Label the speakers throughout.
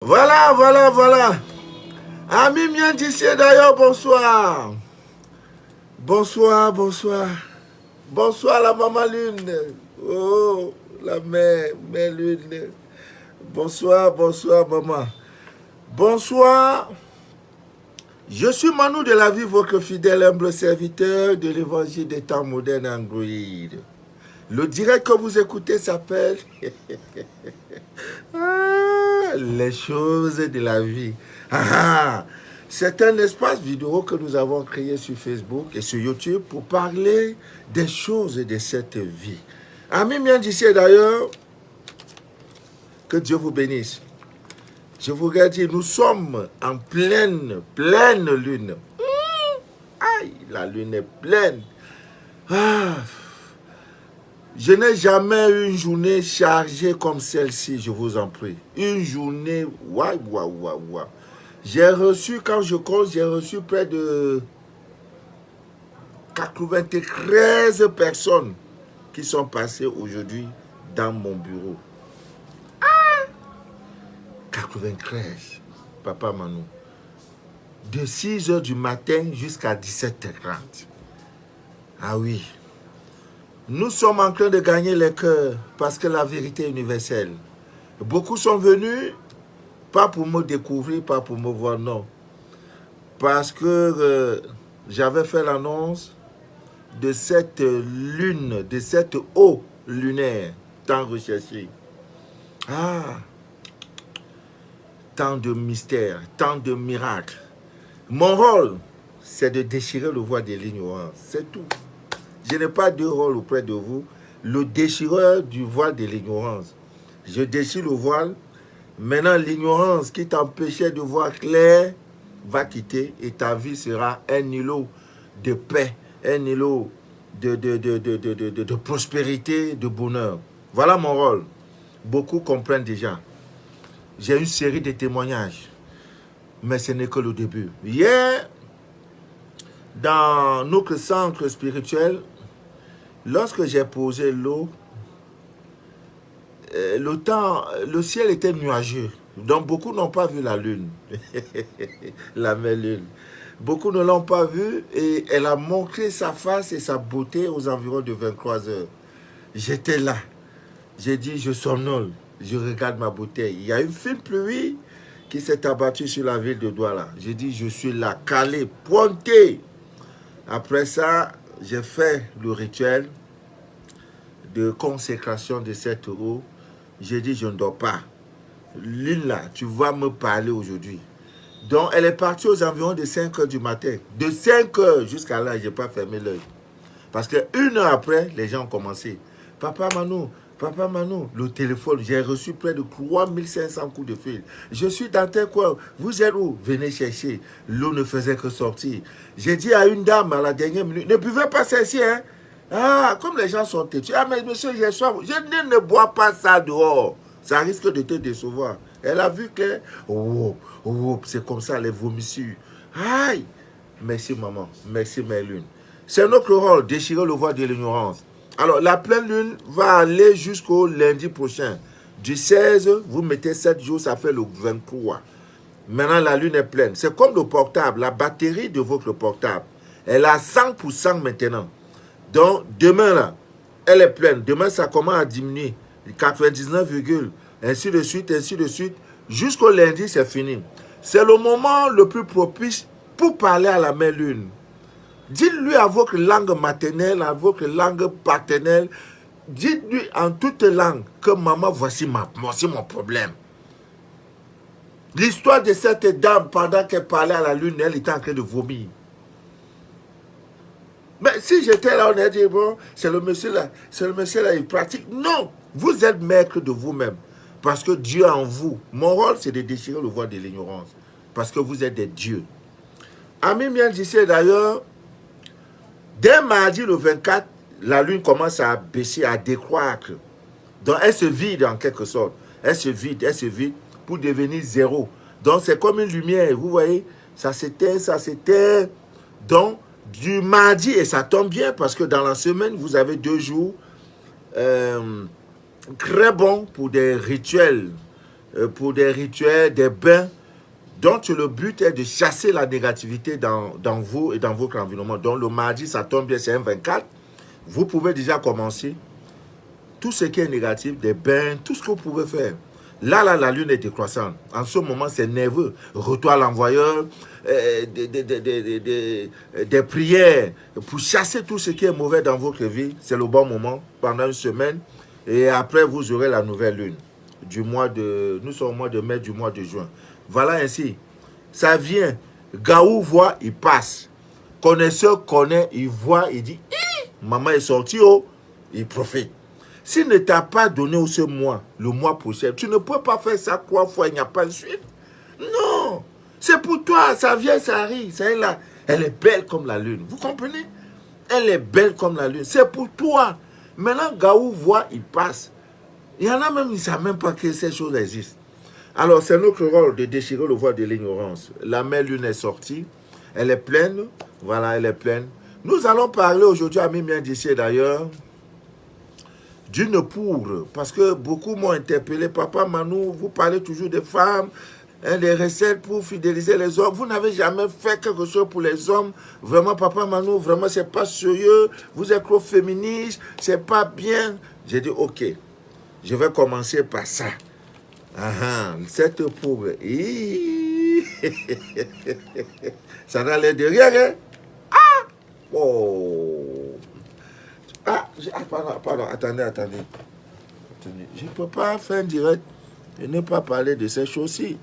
Speaker 1: Voilà. Ami mien d'ici d'ailleurs, bonsoir. Bonsoir. Bonsoir la maman lune. Oh, la mère lune. Bonsoir maman. Bonsoir. Je suis Manu de la vie, votre fidèle humble serviteur de l'évangile des temps modernes Android. Le direct que vous écoutez s'appelle les choses de la vie. C'est un espace vidéo que nous avons créé sur Facebook et sur YouTube pour parler des choses de cette vie. Amis bien d'ici d'ailleurs, que Dieu vous bénisse. Je vous dire, nous sommes en pleine lune. Aïe, la lune est pleine. Je n'ai jamais eu une journée chargée comme celle-ci, je vous en prie. Une journée, waouh. J'ai reçu près de 93 personnes qui sont passées aujourd'hui dans mon bureau. 93, Papa Manu. De 6 h du matin jusqu'à 17h30. Ah oui. Nous sommes en train de gagner les cœurs parce que la vérité est universelle. Beaucoup sont venus, pas pour me découvrir, pas pour me voir, non. Parce que j'avais fait l'annonce de cette lune, de cette eau lunaire tant recherchée. Tant de mystères, tant de miracles. Mon rôle, c'est de déchirer le voile de l'ignorance. C'est tout. Je n'ai pas de rôle auprès de vous. Le déchireur du voile de l'ignorance. Je déchire le voile. Maintenant, l'ignorance qui t'empêchait de voir clair va quitter et ta vie sera un îlot de paix, un îlot de prospérité, de bonheur. Voilà mon rôle. Beaucoup comprennent déjà. J'ai une série de témoignages, mais ce n'est que le début. Hier, dans notre centre spirituel, lorsque j'ai posé l'eau, le ciel était nuageux. Donc beaucoup n'ont pas vu la lune, la belle lune. Beaucoup ne l'ont pas vue et elle a montré sa face et sa beauté aux environs de 23 h. J'étais là. J'ai dit, je somnole. Je regarde ma bouteille. Il y a une fine pluie qui s'est abattue sur la ville de Douala. J'ai dit, je suis là, calé, pointé. Après ça, j'ai fait le rituel de consécration de cette eau. J'ai dit, je ne dors pas. Lune là, tu vas me parler aujourd'hui. Donc, elle est partie aux environs de 5 h du matin. De 5 h jusqu'à là, je n'ai pas fermé l'œil. Parce qu'une heure après, les gens ont commencé. Papa Manu, le téléphone, j'ai reçu près de 3500 coups de fil. Je suis dans tel coin, vous êtes où? Venez chercher. L'eau ne faisait que sortir. J'ai dit à une dame à la dernière minute, ne buvez pas ça ici, hein? Comme les gens sont têtus. Mais monsieur, j'ai soif. Je ne bois pas ça dehors. Ça risque de te décevoir. Elle a vu que, c'est comme ça, les vomissures. Aïe! Merci maman, merci mes lunes. C'est notre rôle, déchirer le voile de l'ignorance. Alors, la pleine lune va aller jusqu'au lundi prochain. Du 16, vous mettez 7 jours, ça fait le 23. Maintenant, la lune est pleine. C'est comme le portable, la batterie de votre portable. Elle a 100% maintenant. Donc, demain, là, elle est pleine. Demain, ça commence à diminuer. 99, ainsi de suite. Jusqu'au lundi, c'est fini. C'est le moment le plus propice pour parler à la mère lune. Dites-lui à votre langue maternelle, à votre langue paternelle, dites-lui en toute langue que maman, voici mon problème. L'histoire de cette dame, pendant qu'elle parlait à la lune, elle était en train de vomir. Mais si j'étais là, on aurait dit, bon, c'est le monsieur là, il pratique. Non, vous êtes maître de vous-même. Parce que Dieu en vous. Mon rôle, c'est de déchirer le voile de l'ignorance. Parce que vous êtes des dieux. Ami bien d'ici d'ailleurs, dès mardi le 24, la lune commence à baisser, à décroître. Donc elle se vide en quelque sorte. Elle se vide pour devenir zéro. Donc c'est comme une lumière, vous voyez, ça s'éteint. Donc du mardi, et ça tombe bien parce que dans la semaine, vous avez 2 jours très bons pour des rituels pour des rituels, des bains, dont le but est de chasser la négativité dans vous et dans votre environnement. Donc le mardi, ça tombe bien, c'est un 24. Vous pouvez déjà commencer. Tout ce qui est négatif, des bains, tout ce que vous pouvez faire. Là, la lune est décroissante. En ce moment, c'est nerveux. Retour à l'envoyeur, des prières pour chasser tout ce qui est mauvais dans votre vie. C'est le bon moment pendant une semaine. Et après, vous aurez la nouvelle lune. Nous sommes au mois de mai, du mois de juin. Voilà ainsi. Ça vient. Gaou voit, il passe. Connaisseur connaît, il voit, il dit, maman est sortie, oh, il profite. S'il ne t'a pas donné ce mois, le mois prochain, tu ne peux pas faire ça 3 fois, il n'y a pas de suite. Non. C'est pour toi, ça vient, ça arrive, ça est là. Elle est belle comme la lune. Vous comprenez? Elle est belle comme la lune. C'est pour toi. Maintenant, Gaou voit, il passe. Il y en a même, ils ne savent même pas que ces choses existent. Alors, c'est notre rôle de déchirer le voile de l'ignorance. La mère lune est sortie. Elle est pleine. Voilà, elle est pleine. Nous allons parler aujourd'hui, à Mimien d'ici d'ailleurs, d'une poudre. Parce que beaucoup m'ont interpellé. Papa Manou, vous parlez toujours des femmes, des recettes pour fidéliser les hommes. Vous n'avez jamais fait quelque chose pour les hommes. Vraiment, Papa Manou, vraiment, c'est pas sérieux. Vous êtes trop féministe. C'est pas bien. J'ai dit, ok, je vais commencer par ça. Cette poudre. Ça n'a l'air de rien, hein? Oh. Pardon, attendez. Je ne peux pas faire un direct et ne pas parler de ces choses-ci.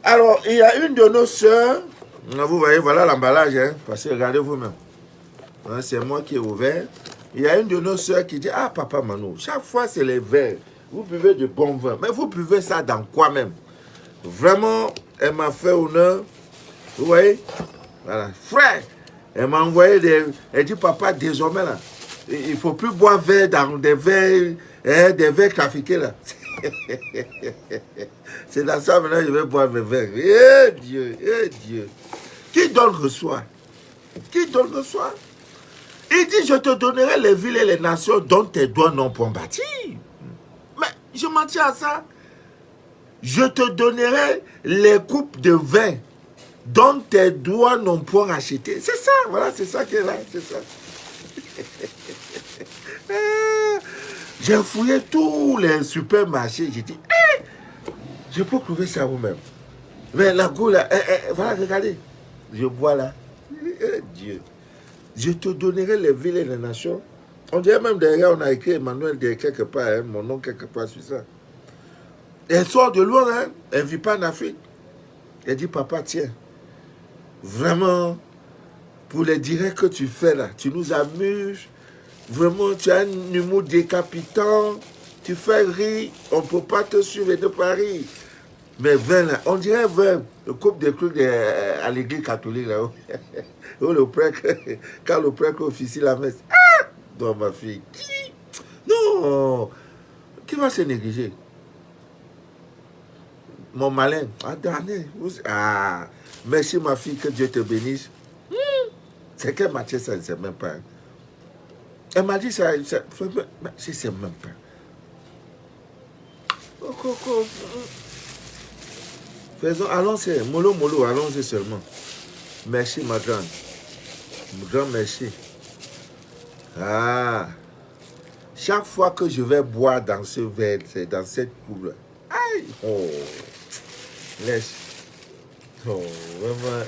Speaker 1: Alors, il y a une de nos sœurs. Vous voyez, voilà l'emballage, hein, parce que regardez vous-même. Hein, c'est moi qui ai ouvert. Il y a une de nos sœurs qui dit, Papa Manou, chaque fois c'est les verres. Vous buvez de bon vin. Mais vous buvez ça dans quoi même? Vraiment, elle m'a fait honneur. Vous voyez? Voilà. Frère, elle m'a envoyé elle dit, papa, désormais là, il ne faut plus boire verre dans des verres trafiqués là. C'est dans ça maintenant que je vais boire mes verres. Eh Dieu, eh Dieu. Qui donne reçoit? Qui donne reçoit? Il dit, je te donnerai les villes et les nations dont tes doigts n'ont point bâti. Mais je m'en tiens à ça. Je te donnerai les coupes de vin dont tes doigts n'ont point acheté. C'est ça, voilà, c'est ça qui est là, c'est ça. J'ai fouillé tous les supermarchés, j'ai dit, je peux trouver ça vous-même. Mais la goût là, voilà, regardez, je bois là. Dieu, je te donnerai les villes et les nations. On dirait même derrière, on a écrit Emmanuel de quelque part, hein, mon nom quelque part sur ça. Elle sort de loin, hein, elle ne vit pas en Afrique. Elle dit, papa, tiens, vraiment, pour les directs que tu fais là, tu nous amuses. Vraiment, tu as un humour décapitant. Tu fais rire. On ne peut pas te suivre et ne pas rire. Mais vin là, on dirait vin. Le couple de trucs à l'église catholique là. Où le prêtre, quand le prêtre officie la messe. Non, ma fille. Qui? Non. Qui va se négliger? Mon malin. Attendez. Merci ma fille, que Dieu te bénisse. C'est quelle matière ça ne sait même pas. Elle m'a dit ça, je ne sais même pas. Faisons, allons-y, mollo, allons-y seulement. Merci ma grande. Grand merci. Chaque fois que je vais boire dans ce verre, dans cette coupe, aïe, laisse. Vraiment,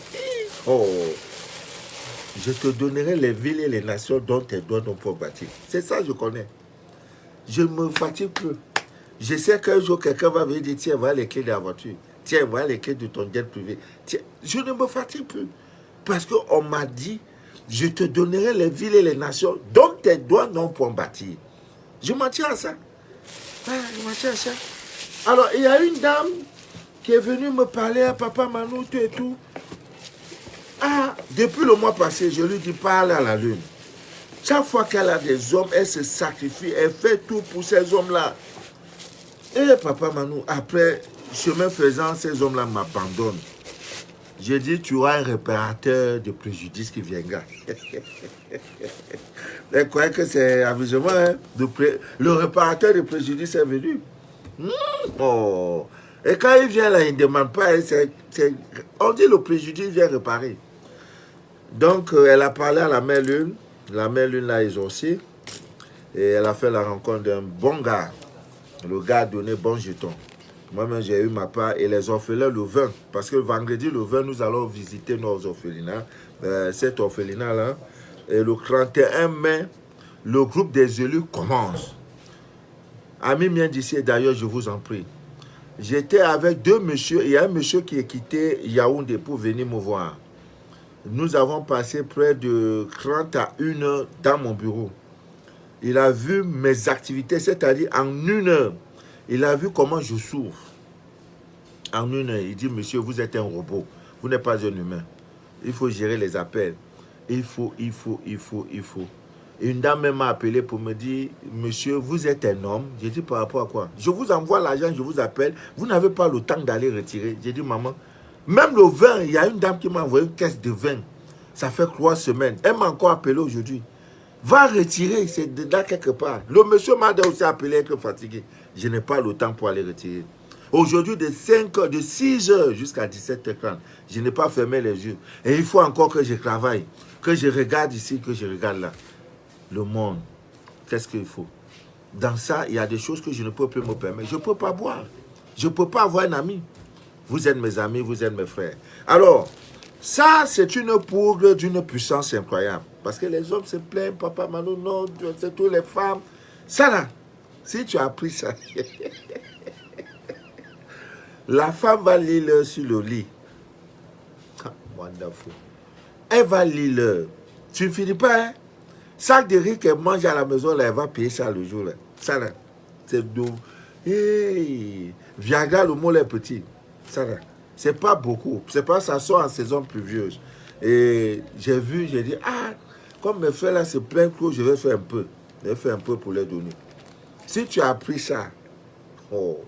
Speaker 1: je te donnerai les villes et les nations dont tes doigts n'ont pas bâti. C'est ça, je connais. Je ne me fatigue plus. Je sais qu'un jour, quelqu'un va venir dire, tiens, voilà les clés de la voiture. Tiens, voilà les clés de ton jet privé. Tiens, je ne me fatigue plus. Parce qu'on m'a dit, je te donnerai les villes et les nations dont tes doigts n'ont point bâti. Je m'en tiens à ça. Je m'en tiens à ça. Alors, il y a une dame qui est venue me parler à Papa Manou, tout et tout. Depuis le mois passé, je lui dis, parle à la lune. Chaque fois qu'elle a des hommes, elle se sacrifie, elle fait tout pour ces hommes-là. Et Papa Manou, après, chemin faisant, ces hommes-là m'abandonnent. J'ai dit, tu auras un réparateur de préjudice qui viendra. Elle croyait que c'est avisement, hein? Le réparateur de préjudice est venu. Oh. Et quand il vient là, il ne demande pas. On dit le préjudice vient réparer. Donc, elle a parlé à la mère Lune. La mère Lune l'a exorcé. Et elle a fait la rencontre d'un bon gars. Le gars a donné bon jeton. Moi-même, j'ai eu ma part. Et les orphelins, le 20. Parce que le vendredi, le 20, nous allons visiter nos orphelinats. Cet orphelinat-là. Et le 31 mai, le groupe des élus commence. Amis miens d'ici, d'ailleurs, je vous en prie. J'étais avec deux messieurs. Il y a un monsieur qui est quitté Yaoundé pour venir me voir. Nous avons passé près de 30 à 1 heure dans mon bureau. Il a vu mes activités, c'est-à-dire en 1 heure. Il a vu comment je souffre. En 1 heure, il dit, monsieur, vous êtes un robot. Vous n'êtes pas un humain. Il faut gérer les appels. Il faut. Une dame m'a appelé pour me dire, monsieur, vous êtes un homme. J'ai dit, par rapport à quoi? Je vous envoie l'argent, je vous appelle. Vous n'avez pas le temps d'aller retirer. J'ai dit, maman, même le vin, il y a une dame qui m'a envoyé une caisse de vin. Ça fait 3 semaines. Elle m'a encore appelé aujourd'hui. Va retirer, c'est là quelque part. Le monsieur m'a aussi appelé être fatigué. Je n'ai pas le temps pour aller retirer. Aujourd'hui, de 6 heures jusqu'à 17h30, je n'ai pas fermé les yeux. Et il faut encore que je travaille, que je regarde ici, que je regarde là. Le monde, qu'est-ce qu'il faut? Dans ça, il y a des choses que je ne peux plus me permettre. Je ne peux pas boire. Je ne peux pas avoir un ami. Vous êtes mes amis, vous êtes mes frères. Alors, ça, c'est une poudre d'une puissance incroyable. Parce que les hommes se plaignent, papa, Manu, non, c'est toutes les femmes. Ça là, si tu as appris ça, la femme va lire sur le lit. Ah, wonderful. Elle va lire. Tu ne finis pas, hein? Sac de riz qu'elle mange à la maison, là, elle va payer ça le jour. Là. Ça là, c'est doux. Hey, Viagra, le mot est petit. Ça là. C'est pas beaucoup. C'est pas ça sort en saison pluvieuse. Et j'ai vu, j'ai dit, ah, comme mes frères là se plaignent que je vais faire un peu. Je vais faire un peu pour les donner. Si tu as appris ça, oh.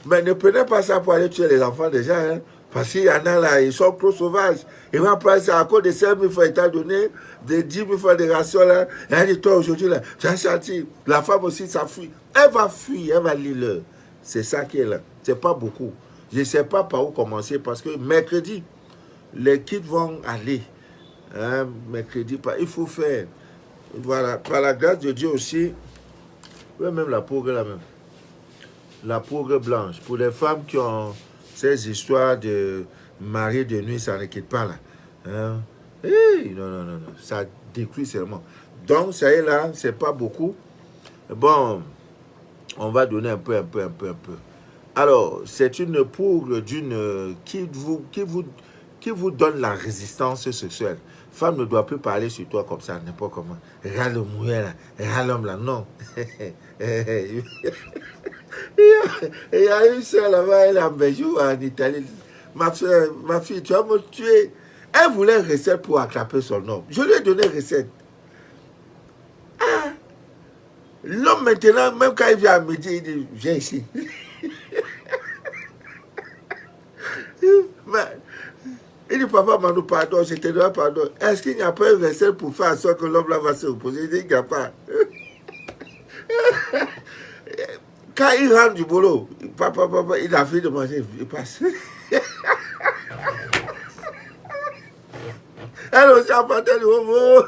Speaker 1: Mais ne prenez pas ça pour aller tuer les enfants déjà, hein. Parce qu'il y en a là, ils sont trop sauvages. Ils vont prendre ça à cause de 5 000 francs état donné, de 10 000 francs de ration là. Et elle dit, toi aujourd'hui là, tu as senti, la femme aussi, ça fuit. Elle va fuir, elle va lire. C'est ça qui est là. C'est pas beaucoup. Je ne sais pas par où commencer parce que mercredi, les kids vont aller. Hein, mercredi, il faut faire. Voilà, par la grâce de Dieu aussi, même la pauvre là même. La pauvre blanche. Pour les femmes qui ont ces histoires de mari de nuit, ça ne quitte pas là. Hein? Hey, non. Ça détruit seulement. Donc, ça y est là, c'est pas beaucoup. Bon, on va donner un peu. Alors, c'est une poudre qui vous donne la résistance sexuelle. Femme ne doit plus parler sur toi comme ça, n'importe comment. Regarde le mouillé là, regarde l'homme là, non. Il y a une soeur là-bas, elle est en Belgique, en Italie. Ma fille, tu vas me tuer. Elle voulait une recette pour attraper son homme. Je lui ai donné une recette. Ah, l'homme maintenant, même quand il vient à midi, il dit, viens ici. Mais, il dit, papa Manu, pardon, je te demande pardon. Est-ce qu'il n'y a pas une recette pour faire en sorte que l'homme là va se reposer? Il dit, il n'y a pas. Quand il rentre du boulot, papa, il a fini de manger, il passe. Elle aussi a parlé du moment.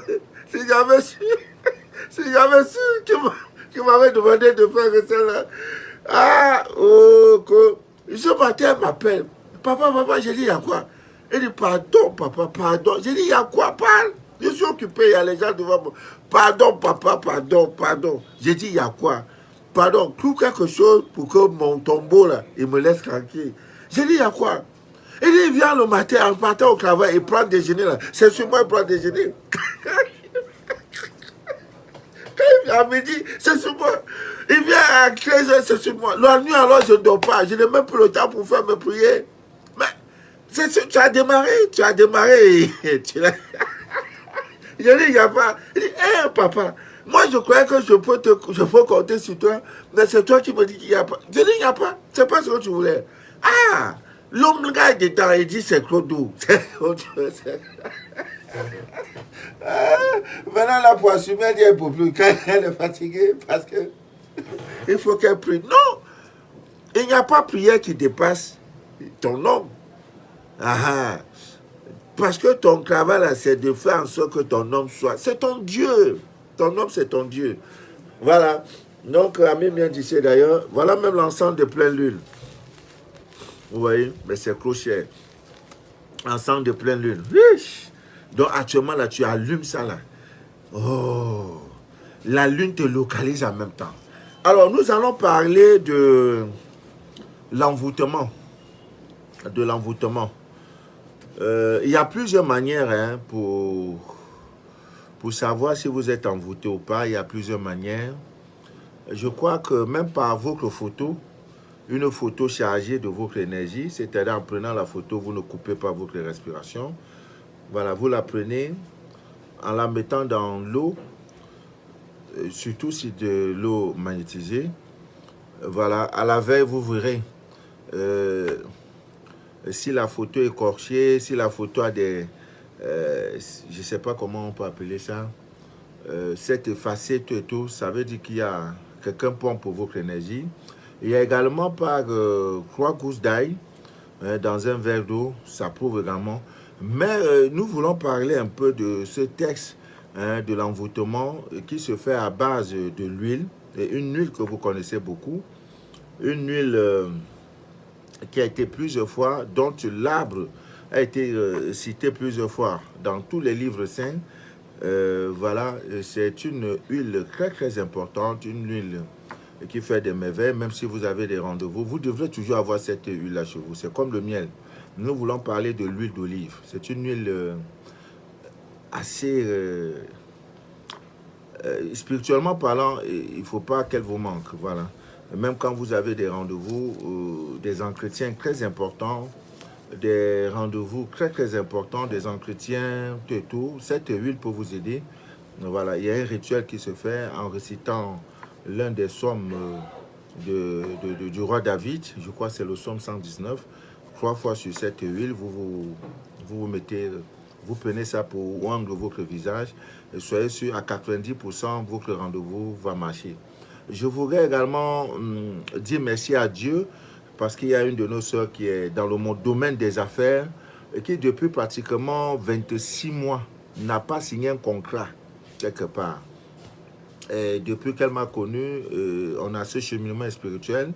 Speaker 1: Si j'avais su qu'il m'avait demandé de faire ça là. Ah, oh, ce matin, elle m'appelle. Papa, j'ai dit, il y a quoi? Elle dit, pardon, papa, pardon. J'ai dit, il y a quoi? Parle. Je suis occupé, il y a les gens devant moi. Pardon, papa, pardon. J'ai dit, il y a quoi? Pardon, trouve quelque chose pour que mon tombeau, là, il me laisse tranquille. J'ai dit, il y a quoi? Il dit, il vient le matin, en partant au travail, il prend déjeuner, là. C'est sur moi, il prend déjeuner. Quand il vient à midi, c'est sur moi. Il vient à 13h, c'est sur moi. La nuit, alors, je ne dors pas. Je n'ai même plus le temps pour faire mes prières. Mais, c'est sûr, tu as démarré. Tu l'as... Je dis, il n'y a pas. Il dit, hé, papa, moi, je croyais que je peux compter sur toi, mais c'est toi qui me dis qu'il n'y a pas. Je dis, il n'y a pas. C'est pas ce que tu voulais. Ah, l'homme, le gars, est dedans, il dit, c'est Claude. Maintenant, la pour assumer, elle dit, elle ne peut plus. Quand elle est fatiguée, parce que Il faut qu'elle prie. Non, il n'y a pas prière qui dépasse ton homme. Ah, parce que ton travail, là, c'est de faire en sorte que ton homme soit... C'est ton Dieu. Ton homme, c'est ton Dieu. Voilà. Donc, Ami bien disait d'ailleurs, voilà même l'ensemble de pleine lune. Vous voyez, mais c'est crochet. Ensemble de pleine lune. Riche. Donc, actuellement, là, tu allumes ça, là. Oh, la lune te localise en même temps. Alors, nous allons parler de l'envoûtement. De l'envoûtement. Il y a plusieurs manières hein, pour savoir si vous êtes envoûté ou pas. Il y a plusieurs manières. Je crois que même par votre photo, une photo chargée de votre énergie, c'est-à-dire en prenant la photo, vous ne coupez pas votre respiration. Voilà, vous la prenez en la mettant dans l'eau, surtout si de l'eau magnétisée. Voilà, à la veille, vous verrez si la photo est écorchée, si la photo a des... je ne sais pas comment on peut appeler ça. C'est effacé tout et tout, ça veut dire qu'il y a quelqu'un pompe pour votre énergie. Il y a également par 3 gousses d'ail dans un verre d'eau, ça prouve également. Mais nous voulons parler un peu de ce texte de l'envoûtement qui se fait à base de l'huile, et une huile que vous connaissez beaucoup, une huile qui a été plusieurs fois, dont l'arbre a été cité plusieurs fois dans tous les livres saints. Voilà, c'est une huile très très importante, une huile qui fait des merveilles, même si vous avez des rendez-vous, vous devrez toujours avoir cette huile-là chez vous. C'est comme le miel. Nous voulons parler de l'huile d'olive. C'est une huile assez... spirituellement parlant, il ne faut pas qu'elle vous manque. Voilà. Même quand vous avez des rendez-vous, des entretiens très importants, des rendez-vous très très importants, des entretiens, tout, cette huile peut vous aider. Voilà, il y a un rituel qui se fait en récitant l'un des psaumes du roi David, je crois que c'est le psaume 119, 3 fois sur cette huile, vous mettez, vous prenez ça pour oindre votre visage, et soyez sûr à 90% votre rendez-vous va marcher. Je voudrais également dire merci à Dieu, parce qu'il y a une de nos sœurs qui est dans le domaine des affaires, et qui depuis pratiquement 26 mois n'a pas signé un contrat quelque part. Et depuis qu'elle m'a connu, on a ce cheminement spirituel.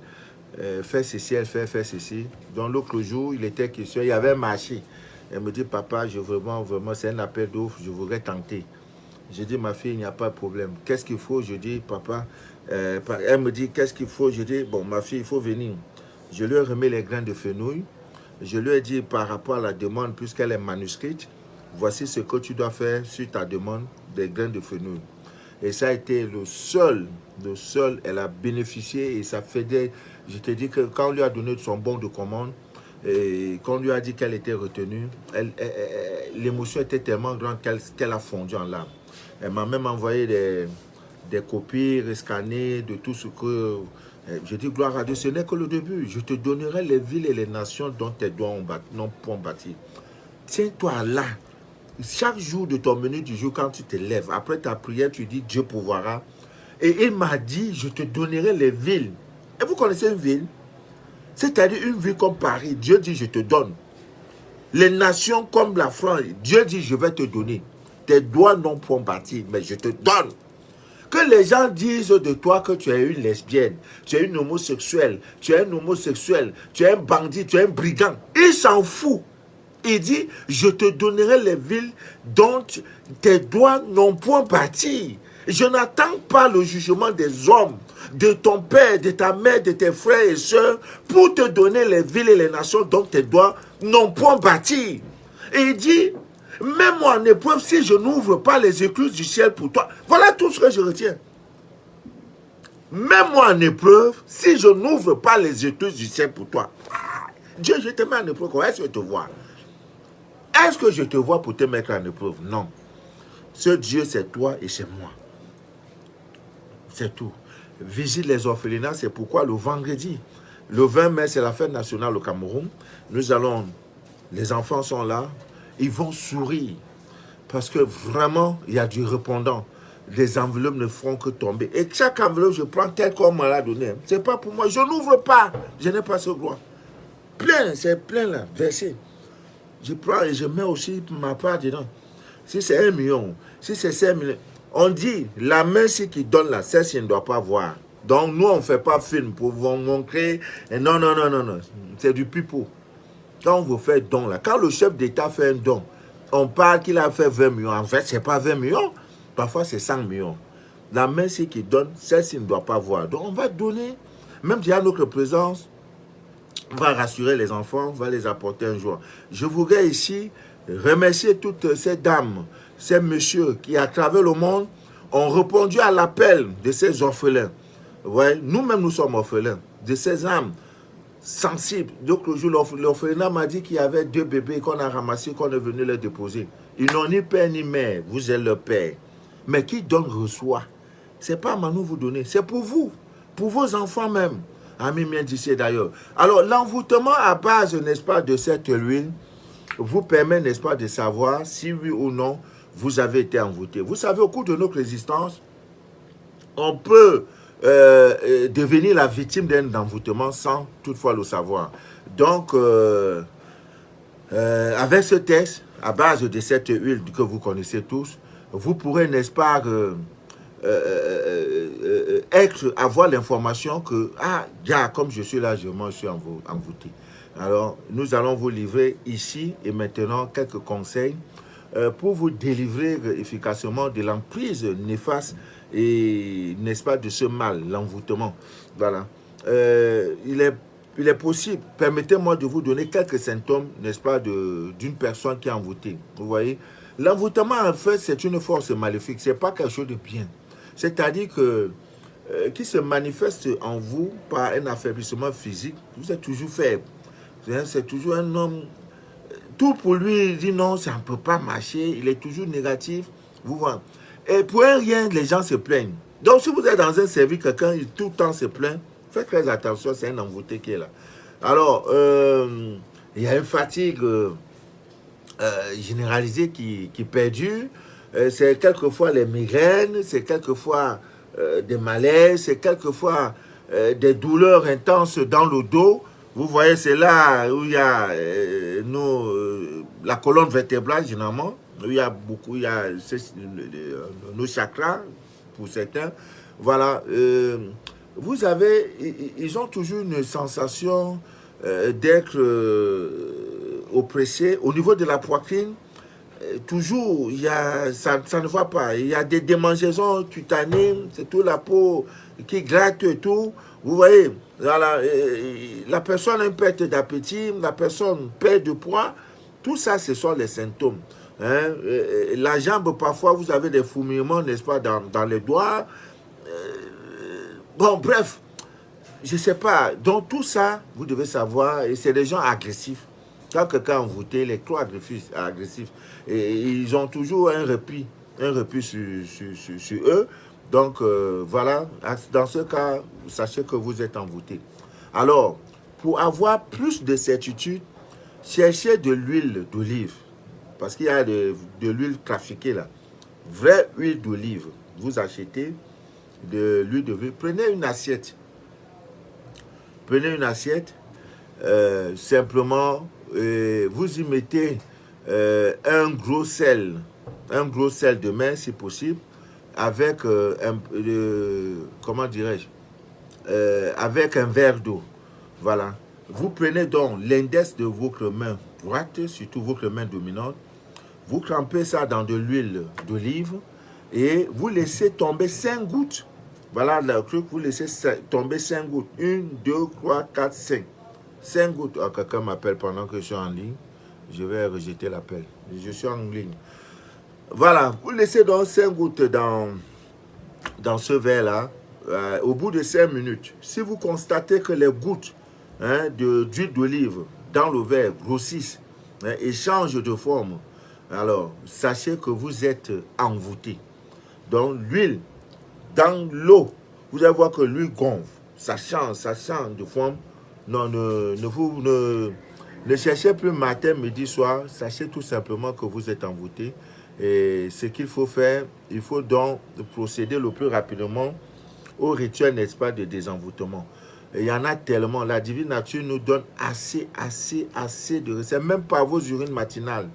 Speaker 1: Fais ceci, elle fait ceci. Donc l'autre jour, il était question, il y avait un marché. Elle me dit, papa, vraiment, c'est un appel d'offres, je voudrais tenter. Je dis, ma fille, il n'y a pas de problème. Qu'est-ce qu'il faut? Je dis, papa. Elle me dit, qu'est-ce qu'il faut? Je dis, bon, ma fille, il faut venir. Je lui ai remis les grains de fenouil. Je lui ai dit, par rapport à la demande, puisqu'elle est manuscrite, voici ce que tu dois faire sur ta demande des grains de fenouil. Et ça a été le seul, elle a bénéficié et ça fait des... Je te dis que quand on lui a donné son bon de commande, et quand on lui a dit qu'elle était retenue, l'émotion était tellement grande qu'elle a fondu en larmes. Elle m'a même envoyé des copies scannées de tout ce que... Je dis, gloire à Dieu, ce n'est que le début. Je te donnerai les villes et les nations dont tes doigts n'ont point bâti. Tiens-toi là. Chaque jour de ton menu du jour, quand tu te lèves, après ta prière, tu dis Dieu pourvoira. Et il m'a dit, je te donnerai les villes. Et vous connaissez une ville? C'est-à-dire une ville comme Paris. Dieu dit, je te donne. Les nations comme la France, Dieu dit, je vais te donner. Tes doigts n'ont point bâti, mais je te donne. Que les gens disent de toi que tu es une lesbienne, tu es une homosexuelle, tu es un homosexuel, tu es un bandit, tu es un brigand. Il s'en fout. Il dit, je te donnerai les villes dont tes doigts n'ont point bâti. Je n'attends pas le jugement des hommes, de ton père, de ta mère, de tes frères et sœurs, pour te donner les villes et les nations dont tes doigts n'ont point bâti. Et il dit, même moi en épreuve, si je n'ouvre pas les écluses du ciel pour toi. Voilà tout ce que je retiens. Même moi en épreuve, si je n'ouvre pas les écluses du ciel pour toi. Dieu, je te mets en épreuve, comment est-ce que je te vois? Est-ce que je te vois pour te mettre en épreuve? Non. Ce Dieu, c'est toi et c'est moi. C'est tout. Visite les orphelinats, c'est pourquoi le vendredi, le 20 mai, c'est la fête nationale au Cameroun. Nous allons, les enfants sont là, ils vont sourire. Parce que vraiment, il y a du répondant. les enveloppes ne feront que tomber. Et chaque enveloppe, je prends tel qu'on m'a l'a donné. Ce n'est pas pour moi. Je n'ouvre pas. Je n'ai pas ce droit. Plein, c'est plein là, versé. Je prends et je mets aussi ma part dedans. Si c'est 1 million, si c'est 5 millions, on dit, la main qui donne là, celle-ci ne doit pas voir. Donc nous, on ne fait pas film pour vous montrer. Et non, non, non, non, non. C'est du pipeau. Quand on vous fait don là, quand le chef d'État fait un don, on parle qu'il a fait 20 millions. En fait, ce n'est pas 20 millions. Parfois, c'est 100 millions. La main qui donne, celle-ci ne doit pas voir. Donc, on va donner, même s'il y a notre présence, on va rassurer les enfants, on va les apporter un jour. Je voudrais ici remercier toutes ces dames, ces messieurs qui, à travers le monde, ont répondu à l'appel de ces orphelins. Ouais, nous-mêmes, nous sommes orphelins, de ces âmes sensibles. L'autre jour, l'orphelinat m'a dit qu'il y avait 2 bébés qu'on a ramassés, qu'on est venu les déposer. Ils n'ont ni père ni mère, vous êtes leur père. Mais qui donne reçoit. Ce n'est pas à nous vous donner, c'est pour vous, pour vos enfants même. Amis bien d'ici d'ailleurs. Alors, l'envoûtement à base, n'est-ce pas, de cette huile, vous permet, n'est-ce pas, de savoir si oui ou non vous avez été envoûté. Vous savez, au cours de notre existence, on peut devenir la victime d'un envoûtement sans toutefois le savoir. Donc, avec ce texte, à base de cette huile que vous connaissez tous, vous pourrez, n'est-ce pas, avoir l'information que, ah, gars, comme je suis là, je m'en suis envoûté. Alors, nous allons vous livrer ici et maintenant quelques conseils pour vous délivrer efficacement de l'emprise néfaste et, n'est-ce pas, de ce mal, l'envoûtement. Voilà. Il est possible, permettez-moi de vous donner quelques symptômes, n'est-ce pas, d'une personne qui est envoûtée. Vous voyez, l'envoûtement, en fait, c'est une force maléfique, ce n'est pas quelque chose de bien. C'est-à-dire que qui se manifeste en vous par un affaiblissement physique, vous êtes toujours faible. C'est toujours un homme, tout pour lui, il dit non, ça ne peut pas marcher, il est toujours négatif. Vous voyez. Et pour un rien, les gens se plaignent. Donc si vous êtes dans un service, quelqu'un tout le temps se plaint, faites très attention, c'est un envoûté qui est là. Alors, il y a une fatigue généralisée qui perdure. C'est quelquefois les migraines, c'est quelquefois des malaises, c'est quelquefois des douleurs intenses dans le dos. Vous voyez, c'est là où il y a la colonne vertébrale, généralement, où il y a beaucoup, il y a nos chakras, pour certains. Voilà. Vous avez, ils ont toujours une sensation d'être oppressés. Au niveau de la poitrine, toujours, ça ne va pas. Il y a des démangeaisons cutanées, c'est tout la peau qui gratte et tout. Vous voyez, la personne a une perte d'appétit, la personne perd de poids. Tout ça, ce sont les symptômes. Hein? La jambe, parfois, vous avez des fourmillements, n'est-ce pas, dans les doigts. Bon, bref, je ne sais pas. Donc, tout ça, vous devez savoir, et c'est des gens agressifs. Quand quelqu'un est envoûté, il est trop agressif. Et ils ont toujours un repli sur eux. Donc, voilà, dans ce cas, sachez que vous êtes envoûté. Alors, pour avoir plus de certitude, cherchez de l'huile d'olive. Parce qu'il y a de l'huile trafiquée là. Vraie huile d'olive. Vous achetez de l'huile d'olive. Prenez une assiette. Prenez une assiette. Simplement, vous y mettez un gros sel de main si possible, avec comment dirais-je, avec un verre d'eau. Voilà. Vous prenez donc l'index de votre main droite, surtout votre main dominante, vous trempez ça dans de l'huile d'olive et vous laissez tomber 5 gouttes. Voilà le truc, vous laissez tomber 5 gouttes. 1, 2, 3, 4, 5. 5 gouttes. Ah, quelqu'un m'appelle pendant que je suis en ligne. Je vais rejeter l'appel. Je suis en ligne. Voilà. Vous laissez donc 5 gouttes dans ce verre-là. Au bout de 5 minutes, si vous constatez que les gouttes d'huile d'olive dans le verre grossissent et changent de forme, alors sachez que vous êtes envoûté. Donc l'huile dans l'eau, vous allez voir que l'huile gonfle. Ça change de forme. Non, ne cherchez plus matin, midi, soir. Sachez tout simplement que vous êtes envoûté. Et ce qu'il faut faire, il faut donc procéder le plus rapidement au rituel, n'est-ce pas, de désenvoûtement. Et il y en a tellement. La divine nature nous donne assez de recettes. Même par vos urines matinales,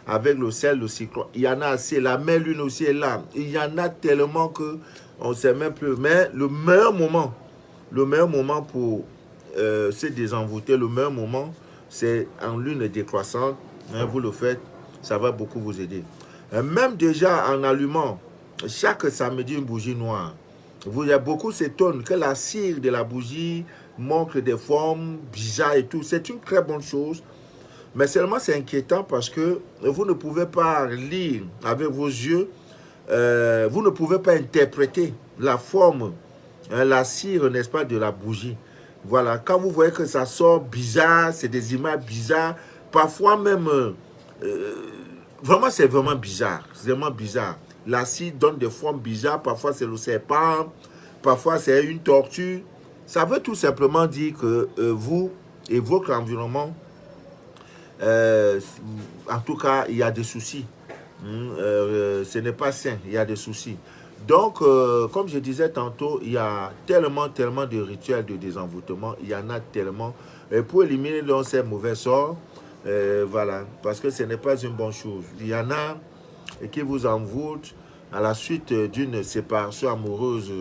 Speaker 1: avec le sel, le cyclone. Il y en a assez. La mer lune aussi est là. Il y en a tellement que on ne sait même plus. Mais le meilleur moment pour se désenvoûter, le meilleur moment, c'est en lune décroissante. Hein, vous le faites, ça va beaucoup vous aider. Même déjà en allumant chaque samedi une bougie noire, il y a beaucoup s'étonnent que la cire de la bougie montre des formes bizarres et tout. C'est une très bonne chose. Mais seulement c'est inquiétant parce que vous ne pouvez pas lire avec vos yeux, vous ne pouvez pas interpréter la forme, hein, la cire, n'est-ce pas, de la bougie. Voilà, quand vous voyez que ça sort bizarre, c'est des images bizarres, parfois même, vraiment c'est vraiment bizarre, c'est vraiment bizarre. La cire donne des formes bizarres, parfois c'est le serpent, parfois c'est une tortue. Ça veut tout simplement dire que vous et votre environnement, en tout cas, il y a des soucis. Ce n'est pas sain, il y a des soucis. Donc, comme je disais tantôt, il y a tellement de rituels de désenvoûtement, il y en a tellement. Et pour éliminer donc ces mauvais sorts, voilà, parce que ce n'est pas une bonne chose. Il y en a qui vous envoûtent à la suite d'une séparation amoureuse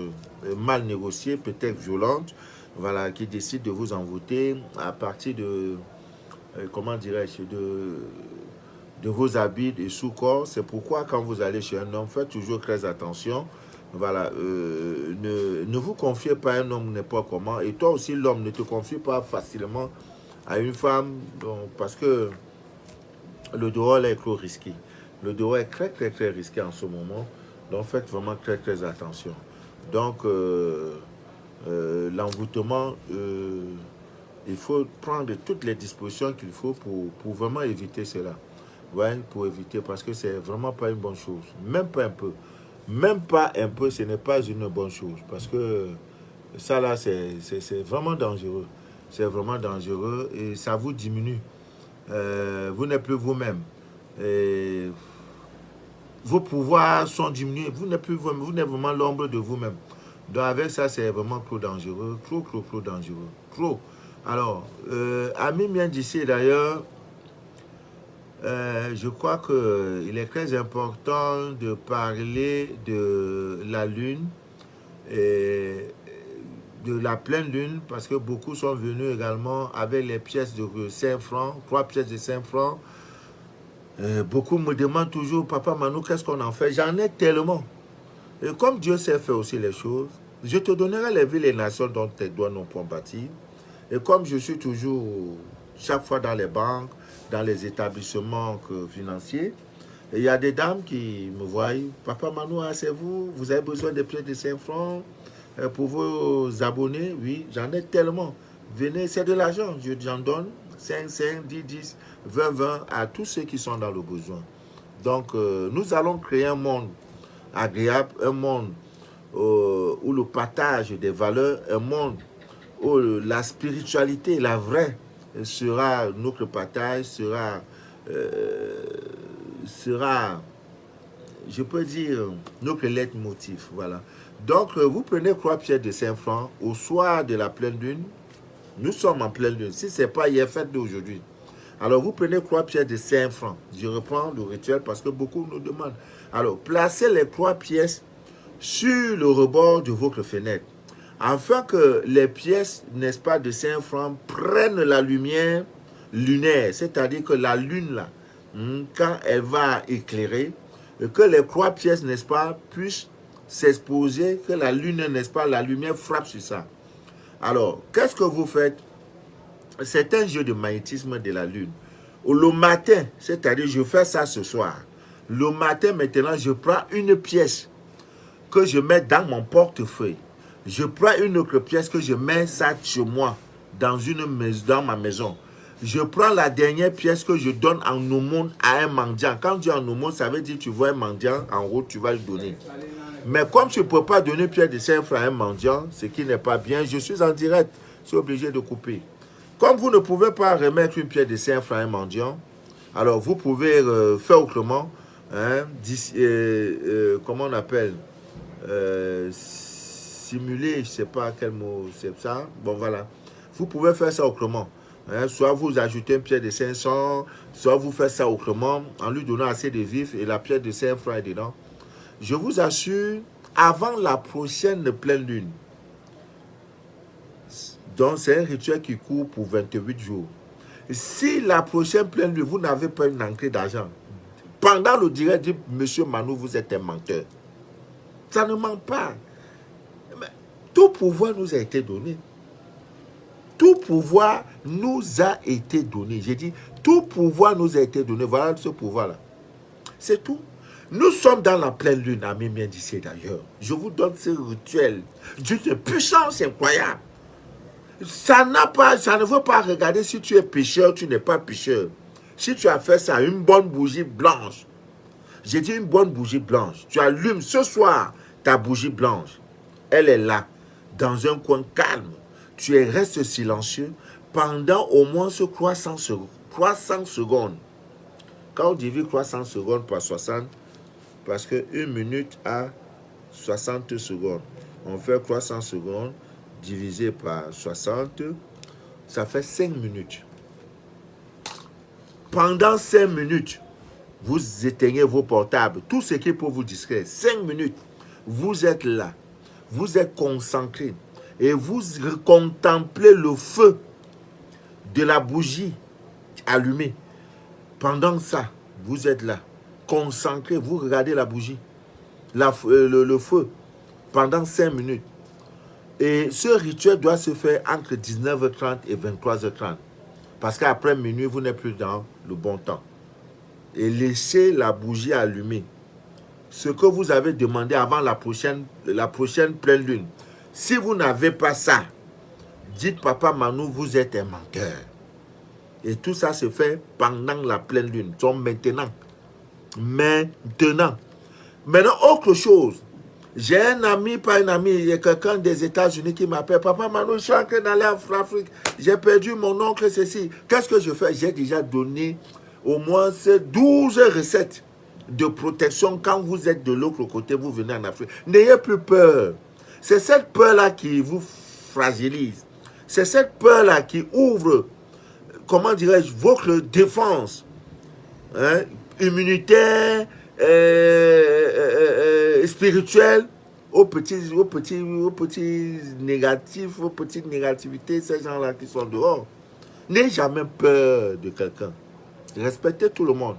Speaker 1: mal négociée, peut-être violente, voilà, qui décide de vous envoûter à partir de comment dirais-je, de vos habits et sous-corps. C'est pourquoi quand vous allez chez un homme, faites toujours très attention. Voilà, ne vous confiez pas à un homme n'importe comment. Et toi aussi, l'homme, ne te confie pas facilement à une femme, donc, parce que le dehors est trop risqué. Le dehors est très risqué en ce moment. Donc faites vraiment très attention. Donc l'envoûtement, il faut prendre toutes les dispositions qu'il faut pour vraiment éviter cela. Ouais, pour éviter, parce que c'est vraiment pas une bonne chose. Même pas un peu. Même pas un peu, ce n'est pas une bonne chose. Parce que ça là, c'est vraiment dangereux. C'est vraiment dangereux et ça vous diminue. Vous n'êtes plus vous-même. Et vos pouvoirs sont diminués. Vous n'êtes plus vous-même. Vous n'êtes vraiment l'ombre de vous-même. Donc avec ça, c'est vraiment trop dangereux. Trop dangereux. Trop. Alors, Ami vient d'ici d'ailleurs, je crois qu'il est très important de parler de la lune et de la pleine lune parce que beaucoup sont venus également avec les pièces de 5 francs, 3 pièces de 5 francs. Beaucoup me demandent toujours, Papa Manu, qu'est-ce qu'on en fait? J'en ai tellement. Et comme Dieu sait faire aussi les choses, je te donnerai les villes et nations dont tes doigts n'ont point bâti. Et comme je suis toujours, chaque fois dans les banques, dans les établissements financiers, et il y a des dames qui me voient, Papa Manu, c'est vous, vous avez besoin de pièces de 5 francs pour vos abonnés? Oui, j'en ai tellement. Venez, c'est de l'argent, j'en donne 5, 10, 20 à tous ceux qui sont dans le besoin. Donc, nous allons créer un monde agréable, un monde où le partage des valeurs, un monde où la spiritualité, la vraie, sera notre partage, sera, je peux dire, notre leitmotiv. Voilà. Donc, vous prenez 3 pièces de 5 francs au soir de la pleine lune. Nous sommes en pleine lune. Si ce n'est pas hier, faites-le aujourd'hui. Alors, vous prenez 3 pièces de 5 francs. Je reprends le rituel parce que beaucoup nous demandent. Alors, placez les 3 pièces sur le rebord de votre fenêtre, afin que les pièces, n'est-ce pas, de 5 francs prennent la lumière lunaire, c'est-à-dire que la lune, là, quand elle va éclairer, que les 3 pièces, n'est-ce pas, puissent s'exposer, que la lune, n'est-ce pas, la lumière frappe sur ça. Alors, qu'est-ce que vous faites? C'est un jeu de magnétisme de la lune. Le matin, c'est-à-dire je fais ça ce soir. Le matin, maintenant, je prends une pièce que je mets dans mon portefeuille. Je prends une autre pièce que je mets ça chez moi, dans ma maison. Je prends la dernière pièce que je donne en aumône à un mendiant. Quand tu dis en aumône, ça veut dire que tu vois un mendiant en route, tu vas le donner. Mais comme je ne peux pas donner une pièce de 5 francs à un mendiant, ce qui n'est pas bien, je suis en direct, je suis obligé de couper. Comme vous ne pouvez pas remettre une pièce de 5 francs à un mendiant, alors vous pouvez faire autrement. Hein, comment on appelle simuler, je ne sais pas quel mot c'est ça. Bon, voilà. Vous pouvez faire ça autrement. Hein, soit vous ajoutez une pierre de 500, soit vous faites ça autrement en lui donnant assez de vif et la pierre de 5 francs dedans. Je vous assure, avant la prochaine pleine lune, donc c'est un rituel qui court pour 28 jours. Si la prochaine pleine lune, vous n'avez pas une entrée d'argent, pendant le direct, dit Monsieur Manou, vous êtes un menteur. Ça ne ment pas. Mais tout pouvoir nous a été donné. Tout pouvoir nous a été donné. J'ai dit, tout pouvoir nous a été donné. Voilà ce pouvoir-là. C'est tout. Nous sommes dans la pleine lune, amis bien d'ici d'ailleurs. Je vous donne ce rituel d'une puissance incroyable. Ça ne veut pas regarder si tu es pécheur, tu n'es pas pécheur. Si tu as fait ça, une bonne bougie blanche. J'ai dit une bonne bougie blanche. Tu allumes ce soir ta bougie blanche. Elle est là, dans un coin calme. Tu restes silencieux pendant au moins ce 300 secondes. Quand on divise 300 secondes par 60, parce que 1 minute a 60 secondes. On fait 300 secondes divisé par 60, ça fait 5 minutes. Pendant 5 minutes, vous éteignez vos portables, tout ce qui peut vous distraire. 5 minutes, vous êtes là, vous êtes concentré et vous contemplez le feu de la bougie allumée. Pendant ça, vous êtes là, concentré, vous regardez la bougie, le feu, pendant 5 minutes. Et ce rituel doit se faire entre 19h30 et 23h30. Parce qu'après minuit, vous n'êtes plus dans le bon temps. Et laissez la bougie allumée. Ce que vous avez demandé avant la prochaine pleine lune. Si vous n'avez pas ça, dites Papa Manou, vous êtes un menteur. Et tout ça se fait pendant la pleine lune. Donc maintenant. Maintenant, autre chose. J'ai un ami, pas un ami, il y a quelqu'un des États-Unis qui m'appelle. Papa Manou, je suis en train d'aller en Afrique. J'ai perdu mon oncle, ceci. Qu'est-ce que je fais? J'ai déjà donné au moins 12 recettes de protection quand vous êtes de l'autre côté, vous venez en Afrique. N'ayez plus peur. C'est cette peur-là qui vous fragilise. C'est cette peur-là qui ouvre, comment dirais-je, votre défense immunitaire, spirituelle, aux petits négatifs, aux petites négativités, ces gens-là qui sont dehors. N'ayez jamais peur de quelqu'un. Respectez tout le monde.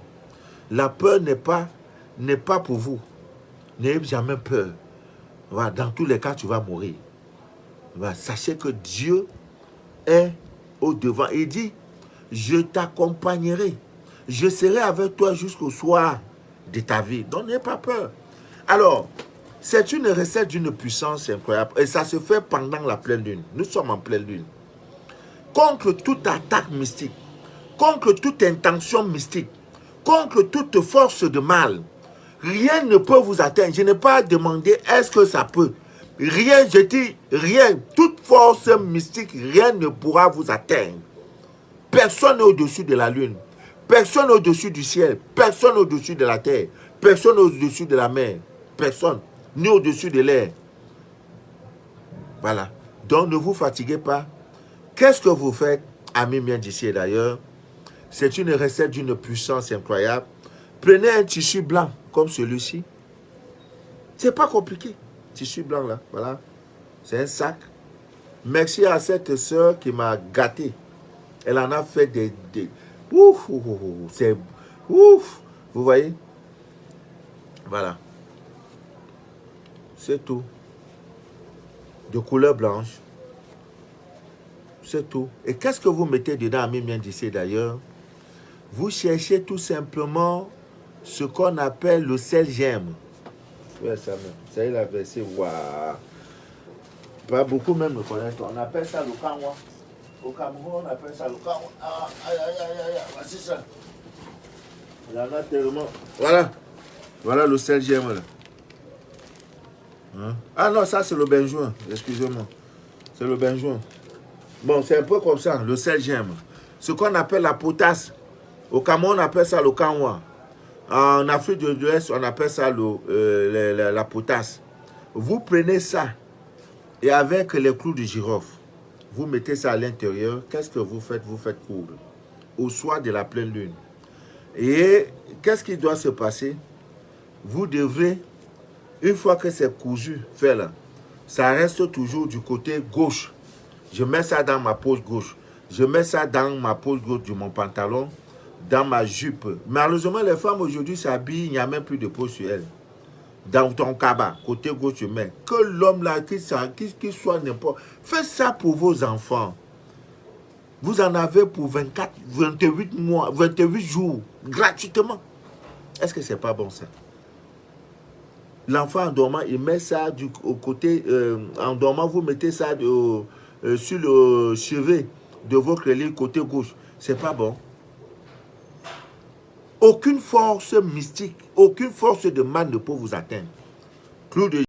Speaker 1: La peur n'est pas pour vous. N'ayez jamais peur. Voilà, dans tous les cas, tu vas mourir. Voilà, sachez que Dieu est au devant. Il dit, je t'accompagnerai. Je serai avec toi jusqu'au soir de ta vie. Donc, n'ayez pas peur. Alors, c'est une recette d'une puissance incroyable. Et ça se fait pendant la pleine lune. Nous sommes en pleine lune. Contre toute attaque mystique, contre toute intention mystique, contre toute force de mal, rien ne peut vous atteindre. Je n'ai pas demandé est-ce que ça peut. Rien, je dis rien. Toute force mystique, rien ne pourra vous atteindre. Personne n'est au-dessus de la lune. Personne n'est au-dessus du ciel. Personne n'est au-dessus de la terre. Personne n'est au-dessus de la mer. Personne. Ni au-dessus de l'air. Voilà. Donc ne vous fatiguez pas. Qu'est-ce que vous faites, amis miens d'ici et d'ailleurs? C'est une recette d'une puissance incroyable. Prenez un tissu blanc comme celui-ci. C'est pas compliqué. Tissu blanc là, voilà. C'est un sac. Merci à cette sœur qui m'a gâté. Elle en a fait des ouf, c'est ouf. Vous voyez? Voilà. C'est tout. De couleur blanche. C'est tout. Et qu'est-ce que vous mettez dedans, amis bien d'ici d'ailleurs? Vous cherchez tout simplement ce qu'on appelle le sel gemme. Ouais, ça même. Ça y est, la versée. Waouh. Pas beaucoup même le connaissent. On appelle ça le kanwa. Au Cameroun, on appelle ça le kanwa. Ah, aïe, aïe, aïe, aïe. Voici ça. Il y en a tellement. Voilà. Voilà le sel gemme là. Hein? Ah non, ça c'est le benjoin. Excusez-moi. C'est le benjoin. Bon, c'est un peu comme ça, le sel gemme. Ce qu'on appelle la potasse. Au Cameroun, on appelle ça le kanwa. En Afrique de l'Ouest, on appelle ça la potasse. Vous prenez ça et avec les clous de girofle, vous mettez ça à l'intérieur. Qu'est-ce que vous faites? Vous faites coudre au soir de la pleine lune. Et qu'est-ce qui doit se passer? Vous devrez, une fois que c'est cousu, fait là, ça reste toujours du côté gauche. Je mets ça dans ma poche gauche. Je mets ça dans ma poche gauche de mon pantalon, dans ma jupe. Malheureusement, les femmes aujourd'hui s'habillent, il n'y a même plus de poche sur elles. Dans ton cabas, côté gauche, je mets. Que l'homme là, qui soit n'importe. Faites ça pour vos enfants. Vous en avez pour 24, 28 mois, 28 jours, gratuitement. Est-ce que c'est pas bon ça? L'enfant en dormant, il met ça au côté, en dormant, vous mettez ça sur le chevet de votre lit, côté gauche. C'est pas bon. Aucune force mystique, aucune force de mal ne peut vous atteindre. Clou de